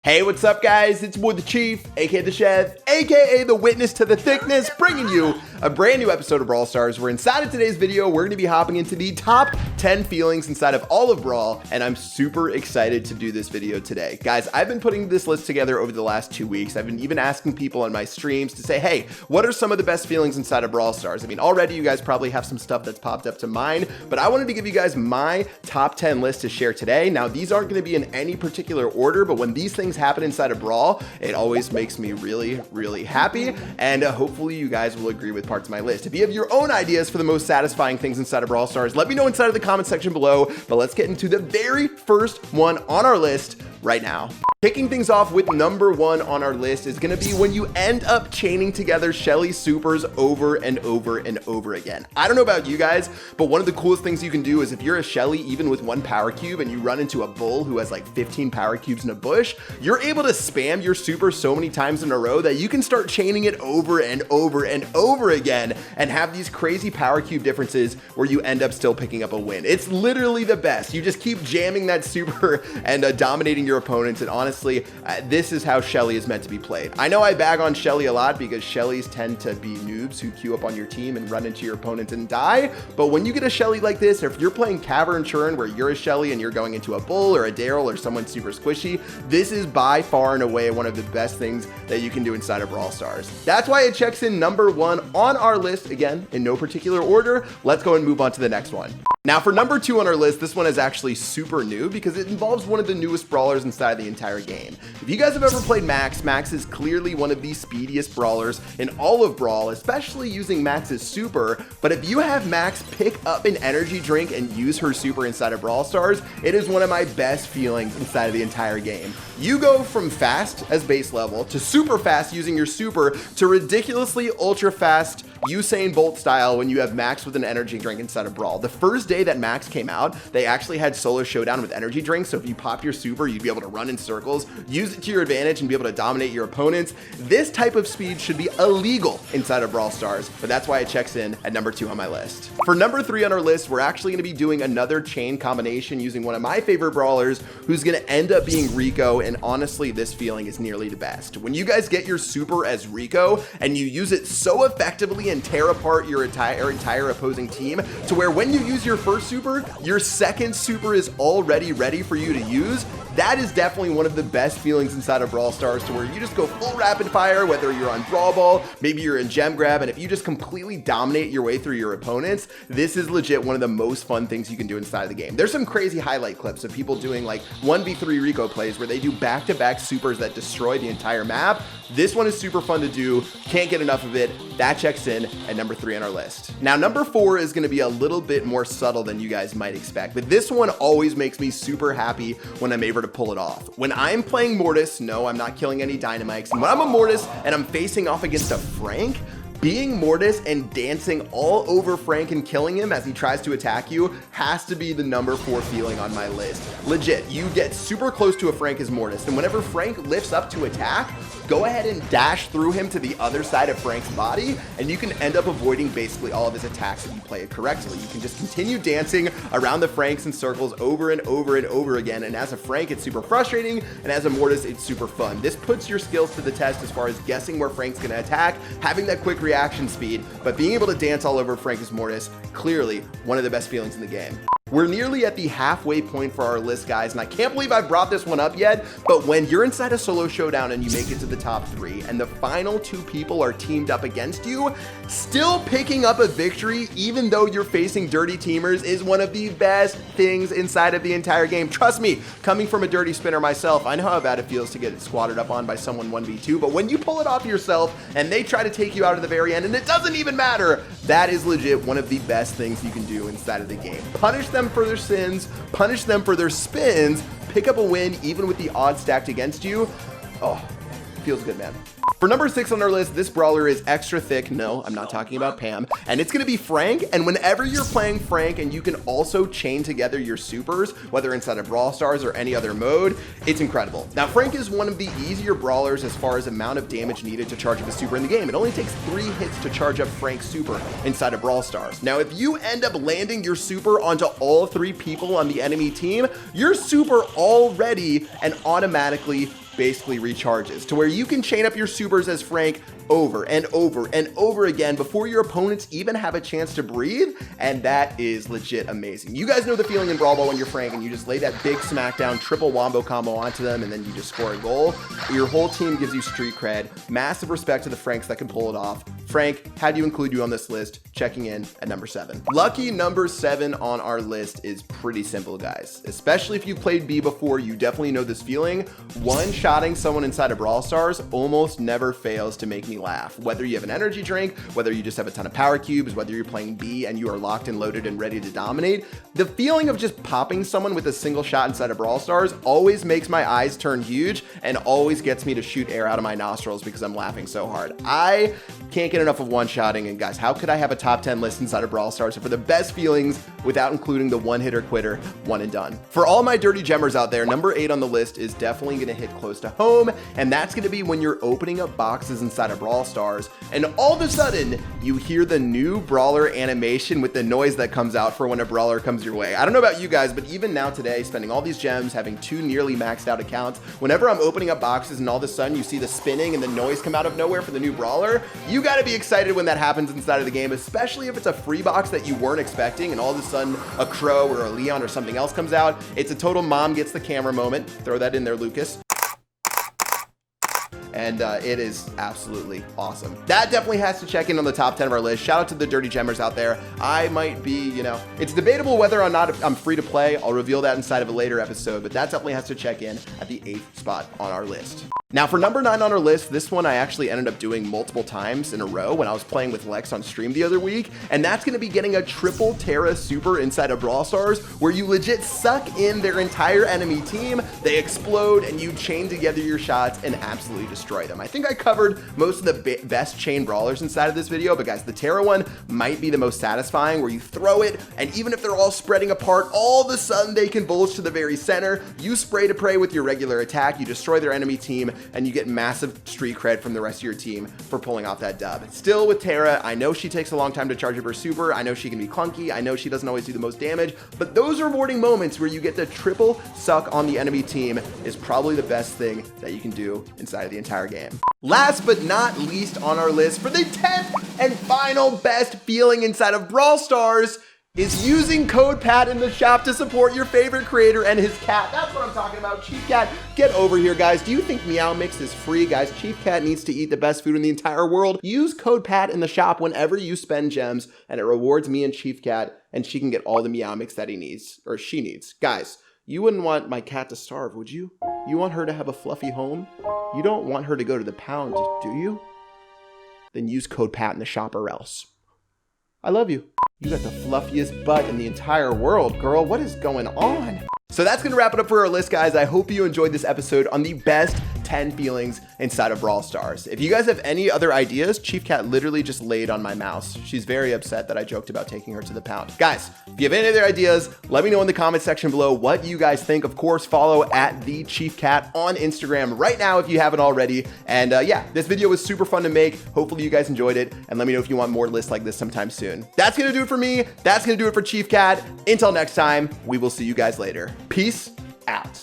Hey, what's up, guys? It's boy the Chief, aka the Chef, aka the Witness to the Thickness, bringing you a brand new episode of Brawl Stars, where inside of today's video, we're going to be hopping into the top 10 feelings inside of all of Brawl, and I'm super excited to do this video today. Guys, I've been putting this list together over the last 2 weeks. I've been even asking people on my streams to say, hey, what are some of the best feelings inside of Brawl Stars? I mean, already you guys probably have some stuff that's popped up to mine, but I wanted to give you guys my top 10 list to share today. Now, these aren't going to be in any particular order, but when these things happen inside of Brawl, it always makes me really happy, and hopefully you guys will agree with parts of my list. If you have your own ideas for the most satisfying things inside of Brawl Stars, let me know inside of the comment section below, but let's get into the very first one on our list right now. Kicking things off with number one on our list is going to be when you end up chaining together Shelly supers over and over and over again. I don't know about you guys, but one of the coolest things you can do is if you're a Shelly, even with one power cube, and you run into a bull who has like 15 power cubes in a bush, you're able to spam your super so many times in a row that you can start chaining it over and over and over again and have these crazy power cube differences where you end up still picking up a win. It's literally the best. You just keep jamming that super and dominating your opponents, and honestly, this is how Shelly is meant to be played. I know I bag on Shelly a lot because Shellys tend to be noobs who queue up on your team and run into your opponents and die, but when you get a Shelly like this, or if you're playing Cavern Churn where you're a Shelly and you're going into a Bull or a Daryl or someone super squishy, this is by far and away one of the best things that you can do inside of Brawl Stars. That's why it checks in number one on our list, again, in no particular order. Let's go and move on to the next one. Now for number two on our list, this one is actually super new because it involves one of the newest brawlers inside the entire game. If you guys have ever played Max, Max is clearly one of the speediest brawlers in all of Brawl, especially using Max's super. But if you have Max pick up an energy drink and use her super inside of Brawl Stars, it is one of my best feelings inside of the entire game. You go from fast as base level to super fast using your super to ridiculously ultra fast Usain Bolt style when you have Max with an energy drink inside of Brawl. The first day that Max came out, they actually had solo showdown with energy drinks, so if you pop your super, you'd be able to run in circles, use it to your advantage, and be able to dominate your opponents. This type of speed should be illegal inside of Brawl Stars, but that's why it checks in at number two on my list. For number three on our list, we're actually going to be doing another chain combination using one of my favorite brawlers, who's going to end up being Rico, and honestly, this feeling is nearly the best. When you guys get your super as Rico, and you use it so effectively and tear apart your entire opposing team to where when you use your first super, your second super is already ready for you to use, that is definitely one of the best feelings inside of Brawl Stars, to where you just go full rapid fire, whether you're on Brawl Ball, maybe you're in Gem Grab, and if you just completely dominate your way through your opponents, this is legit one of the most fun things you can do inside of the game. There's some crazy highlight clips of people doing like 1v3 Rico plays where they do back-to-back supers that destroy the entire map. This one is super fun to do. Can't get enough of it. That checks in at number three on our list. Now, number four is going to be a little bit more subtle than you guys might expect, but this one always makes me super happy when I'm able to pull it off. When I'm playing Mortis, no, I'm not killing any Dynamites, and when I'm a Mortis and I'm facing off against a Frank, being Mortis and dancing all over Frank and killing him as he tries to attack you has to be the number four feeling on my list. Legit, you get super close to a Frank as Mortis, and whenever Frank lifts up to attack, go ahead and dash through him to the other side of Frank's body, and you can end up avoiding basically all of his attacks if you play it correctly. You can just continue dancing around the Franks in circles over and over and over again, and as a Frank, it's super frustrating, and as a Mortis, it's super fun. This puts your skills to the test as far as guessing where Frank's gonna attack, having that quick reaction speed, but being able to dance all over Frank as Mortis, clearly one of the best feelings in the game. We're nearly at the halfway point for our list, guys, and I can't believe I brought this one up yet, but when you're inside a solo showdown and you make it to the top three and the final two people are teamed up against you, still picking up a victory even though you're facing dirty teamers is one of the best things inside of the entire game. Trust me, coming from a dirty spinner myself, I know how bad it feels to get squatted up on by someone 1v2, but when you pull it off yourself and they try to take you out at the very end and it doesn't even matter, that is legit one of the best things you can do inside of the game. Punish them for their sins, punish them for their spins, pick up a win even with the odds stacked against you. Oh, feels good, man. For number 6 on our list, this brawler is extra thick. No, I'm not talking about Pam. And it's going to be Frank. And whenever you're playing Frank and you can also chain together your supers, whether inside of Brawl Stars or any other mode, it's incredible. Now, Frank is one of the easier brawlers as far as amount of damage needed to charge up a super in the game. It only takes 3 hits to charge up Frank's super inside of Brawl Stars. Now, if you end up landing your super onto all 3 people on the enemy team, your super already and automatically basically recharges to where you can chain up your supers as Frank over and over and over again before your opponents even have a chance to breathe, and that is legit amazing. You guys know the feeling in Brawl Ball when you're Frank and you just lay that big smackdown triple wombo combo onto them and then you just score a goal. Your whole team gives you street cred. Massive respect to the Franks that can pull it off. Frank, had to include you on this list, checking in at number 7. Lucky number 7 on our list is pretty simple, guys. Especially if you've played B before, you definitely know this feeling. One-shotting someone inside of Brawl Stars almost never fails to make me laugh. Whether you have an energy drink, whether you just have a ton of power cubes, whether you're playing B and you are locked and loaded and ready to dominate, the feeling of just popping someone with a single shot inside of Brawl Stars always makes my eyes turn huge and always gets me to shoot air out of my nostrils because I'm laughing so hard. I can't get enough of one-shotting, and guys, how could I have a top 10 list inside of Brawl Stars for the best feelings without including the one-hitter quitter, one and done? For all my dirty gemmers out there, number 8 on the list is definitely gonna hit close to home, and that's gonna be when you're opening up boxes inside of Brawl Stars, and all of a sudden, you hear the new brawler animation with the noise that comes out for when a brawler comes your way. I don't know about you guys, but even now today, spending all these gems, having 2 nearly maxed out accounts, whenever I'm opening up boxes and all of a sudden you see the spinning and the noise come out of nowhere for the new brawler, you gotta be excited when that happens inside of the game, especially if it's a free box that you weren't expecting and all of a sudden a Crow or a Leon or something else comes out. It's a total mom gets the camera moment. Throw that in there, Lucas. And it is absolutely awesome. That definitely has to check in on the top 10 of our list. Shout out to the dirty gemmers out there. I might be, you know, it's debatable whether or not I'm free to play. I'll reveal that inside of a later episode, but that definitely has to check in at the 8th spot on our list. Now for number 9 on our list, this one I actually ended up doing multiple times in a row when I was playing with Lex on stream the other week, and that's gonna be getting a triple Terra super inside of Brawl Stars where you legit suck in their entire enemy team, they explode, and you chain together your shots and absolutely destroy them. I think I covered most of the best chain brawlers inside of this video, but guys, the Terra one might be the most satisfying where you throw it, and even if they're all spreading apart, all of a sudden they converge to the very center, you spray to pray with your regular attack, you destroy their enemy team, and you get massive street cred from the rest of your team for pulling off that dub. Still with Terra, I know she takes a long time to charge up her super, I know she can be clunky, I know she doesn't always do the most damage, but those rewarding moments where you get to triple suck on the enemy team is probably the best thing that you can do inside of the entire game. Last but not least on our list, for the 10th and final best feeling inside of Brawl Stars, is using code PAT in the shop to support your favorite creator and his cat. That's what I'm talking about. Chief Cat, get over here, guys. Do you think Meow Mix is free? Guys, Chief Cat needs to eat the best food in the entire world. Use code PAT in the shop whenever you spend gems, and it rewards me and Chief Cat, and she can get all the Meow Mix that he needs, or she needs. Guys, you wouldn't want my cat to starve, would you? You want her to have a fluffy home? You don't want her to go to the pound, do you? Then use code PAT in the shop or else. I love you. You got the fluffiest butt in the entire world, girl. What is going on? So that's gonna wrap it up for our list, guys. I hope you enjoyed this episode on the best 10 feelings inside of Brawl Stars. If you guys have any other ideas, Chief Cat literally just laid on my mouse. She's very upset that I joked about taking her to the pound. Guys, if you have any other ideas, let me know in the comment section below what you guys think. Of course, follow at the Chief Cat on Instagram right now if you haven't already. And yeah, this video was super fun to make. Hopefully you guys enjoyed it, and let me know if you want more lists like this sometime soon. That's gonna do it for me. That's gonna do it for Chief Cat. Until next time, we will see you guys later. Peace out.